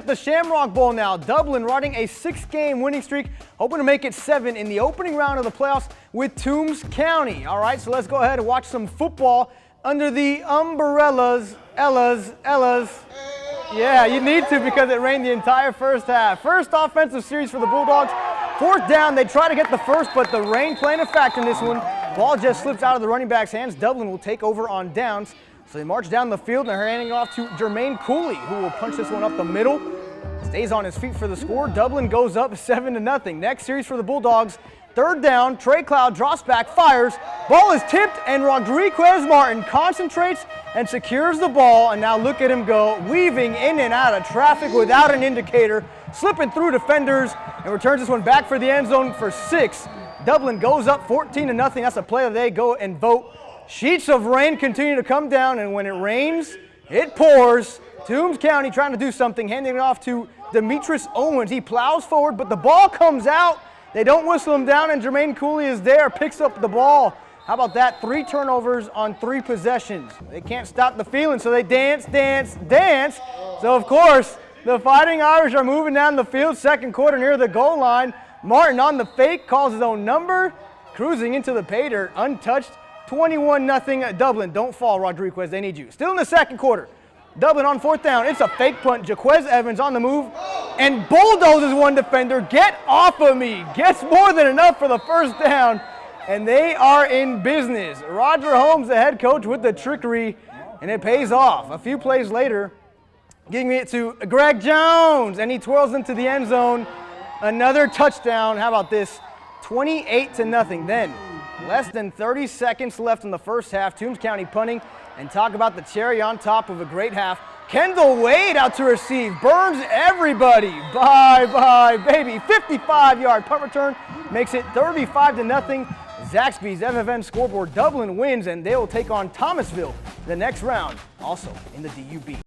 The Shamrock Bowl now. Dublin riding a 6-game winning streak, hoping to make it 7 in the opening round of the playoffs with Toombs County. All right, so let's go ahead and watch some football under the umbrellas. Ellas. Yeah, you need to because it rained the entire first half. First offensive series for the Bulldogs. 4th down, they try to get the first, but the rain playing a factor in this one. Ball just slips out of the running back's hands. Dublin will take over on downs. So they march down the field and they're handing it off to Jermaine Cooley, who will punch this one up the middle. Stays on his feet for the score. Dublin goes up 7-0. Next series for the Bulldogs. 3rd down, Trey Cloud drops back, fires. Ball is tipped, and Rodriguez Martin concentrates and secures the ball. And now look at him go, weaving in and out of traffic without an indicator, slipping through defenders, and returns this one back for the end zone for 6. Dublin goes up 14-0. That's a play of the day. Go and vote. Sheets of rain continue to come down, and when it rains, it pours. Toombs County trying to do something, handing it off to Demetrius Owens. He plows forward, but the ball comes out. They don't whistle him down, and Jermaine Cooley is there, picks up the ball. How about that? 3 turnovers on 3 possessions. They can't stop the feeling, so they dance. So, of course, the Fighting Irish are moving down the field, 2nd quarter near the goal line. Martin on the fake, calls his own number, cruising into the pay dirt, untouched. 21-0 Dublin. Don't fall, Rodriguez. They need you. Still in the 2nd quarter. Dublin on 4th down. It's a fake punt. Jaquez Evans on the move and bulldozes one defender. Get off of me. Gets more than enough for the 1st down, and they are in business. Roger Holmes, the head coach, with the trickery, and it pays off. A few plays later, giving it to Greg Jones, and he twirls into the end zone. Another touchdown. How about this? 28-0. Then, less than 30 seconds left in the first half. Toombs County punting, and talk about the cherry on top of a great half. Kendall Wade out to receive, burns everybody. Bye, baby. 55-yard punt return makes it 35-0. Zaxby's FFN scoreboard. Dublin wins, and they will take on Thomasville the next round, also in the DUB.